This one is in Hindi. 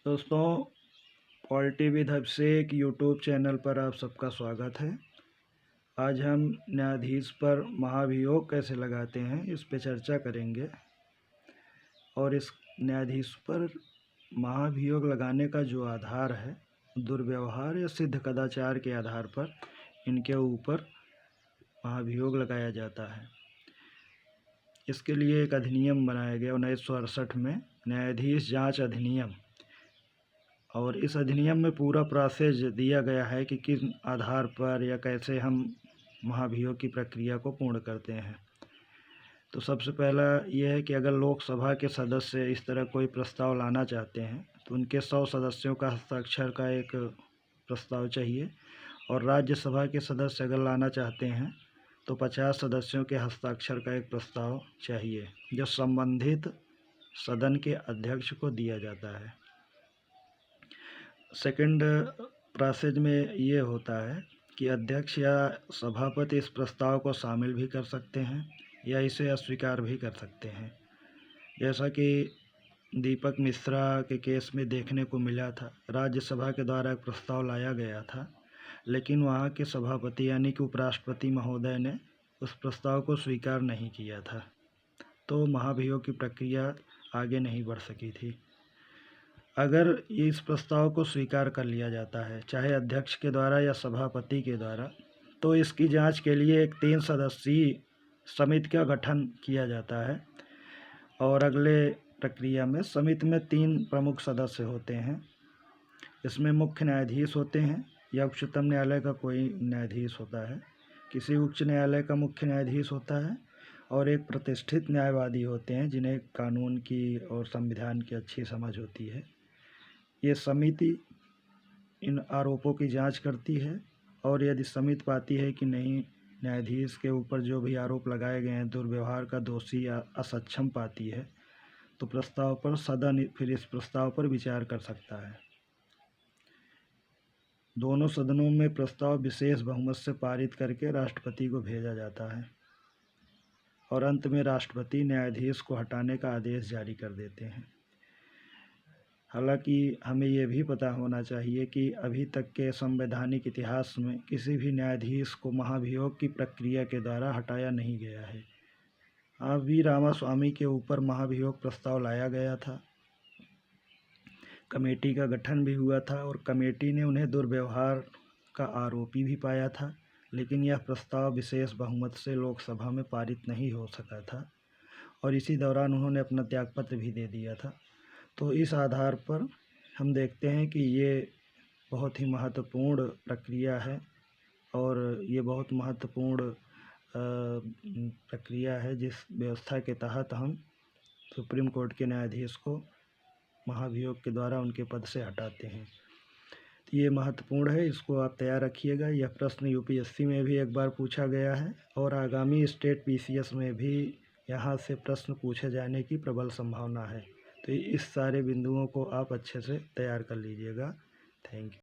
दोस्तों, polity with Abhishek YouTube channel पर आप सबका स्वागत है। आज हम न्यायाधीश पर महाभियोग कैसे लगाते हैं इस पे चर्चा करेंगे। और इस न्यायाधीश पर महाभियोग लगाने का जो आधार है, दुर्व्यवहार या सिद्ध कदाचार के आधार पर इनके ऊपर महाभियोग लगाया जाता है। इसके लिए एक अधिनियम बनाया गया 1968 में, न्यायाधीश जांच अधिनियम। और इस अधिनियम में पूरा प्रोसेस दिया गया है कि किस आधार पर या कैसे हम महाभियोग की प्रक्रिया को पूर्ण करते हैं। तो सबसे पहला ये है कि अगर लोकसभा के सदस्य इस तरह कोई प्रस्ताव लाना चाहते हैं तो उनके 100 सदस्यों का हस्ताक्षर का एक प्रस्ताव चाहिए। और राज्यसभा के सदस्य अगर लाना चाहते हैं तो 50 सदस्यों के हस्ताक्षर का एक प्रस्ताव चाहिए, जो संबंधित सदन के अध्यक्ष को दिया जाता है। सेकंड प्रोसेस में ये होता है कि अध्यक्ष या सभापति इस प्रस्ताव को शामिल भी कर सकते हैं या इसे अस्वीकार भी कर सकते हैं। जैसा कि दीपक मिश्रा के केस में देखने को मिला था, राज्यसभा के द्वारा एक प्रस्ताव लाया गया था, लेकिन वहाँ के सभापति यानी कि उपराष्ट्रपति महोदय ने उस प्रस्ताव को स्वीकार नहीं किया था, तो महाभियोग की प्रक्रिया आगे नहीं बढ़ सकी थी। अगर इस प्रस्ताव को स्वीकार कर लिया जाता है, चाहे अध्यक्ष के द्वारा या सभापति के द्वारा, तो इसकी जांच के लिए एक 3 सदस्यीय समिति का गठन किया जाता है। और अगले प्रक्रिया में समिति में 3 प्रमुख सदस्य होते हैं। इसमें मुख्य न्यायाधीश होते हैं या उच्चतम न्यायालय का कोई न्यायाधीश होता है, किसी उच्च न्यायालय का मुख्य न्यायाधीश होता है, और एक प्रतिष्ठित न्यायवादी होते हैं जिन्हें कानून की और संविधान की अच्छी समझ होती है। ये समिति इन आरोपों की जांच करती है, और यदि समिति पाती है कि नहीं, न्यायाधीश के ऊपर जो भी आरोप लगाए गए हैं दुर्व्यवहार का दोषी या असक्षम पाती है, तो प्रस्ताव पर सदन फिर इस प्रस्ताव पर विचार कर सकता है। दोनों सदनों में प्रस्ताव विशेष बहुमत से पारित करके राष्ट्रपति को भेजा जाता है, और अंत में राष्ट्रपति न्यायाधीश को हटाने का आदेश जारी कर देते हैं। हालांकि हमें ये भी पता होना चाहिए कि अभी तक के संवैधानिक इतिहास में किसी भी न्यायाधीश को महाभियोग की प्रक्रिया के द्वारा हटाया नहीं गया है। हाँ, वी रामास्वामी के ऊपर महाभियोग प्रस्ताव लाया गया था, कमेटी का गठन भी हुआ था और कमेटी ने उन्हें दुर्व्यवहार का आरोपी भी पाया था, लेकिन यह प्रस्ताव विशेष बहुमत से लोकसभा में पारित नहीं हो सका था, और इसी दौरान उन्होंने अपना त्यागपत्र भी दे दिया था। तो इस आधार पर हम देखते हैं कि ये बहुत ही महत्वपूर्ण प्रक्रिया है, और ये बहुत महत्वपूर्ण प्रक्रिया है जिस व्यवस्था के तहत हम सुप्रीम कोर्ट के न्यायाधीश को महाभियोग के द्वारा उनके पद से हटाते हैं। तो ये महत्वपूर्ण है, इसको आप तैयार रखिएगा। यह प्रश्न यूपीएससी में भी एक बार पूछा गया है, और आगामी स्टेट पीसीएस में भी यहाँ से प्रश्न पूछे जाने की प्रबल संभावना है। तो इस सारे बिंदुओं को आप अच्छे से तैयार कर लीजिएगा। Thank you.